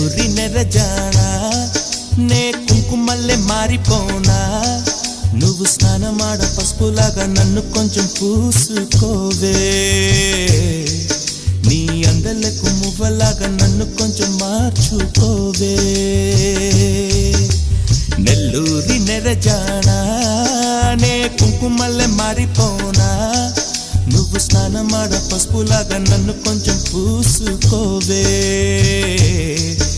నెల్లూరి నెరజానా నే కుంకుమల్లె మారిపోనా నువ్వు స్నానమాడ పసుపులాగా నన్ను కొంచెం పూసుకోవే నీ అందలకు మువ్వలాగా నన్ను కొంచెం మార్చుకోవే నెల్లూరి నెరజానా నే కుంకుమల్లె మారిపోనా నువ్వు స్నానమాడ పసుపులాగా నన్ను కొంచెం పూసుకోవే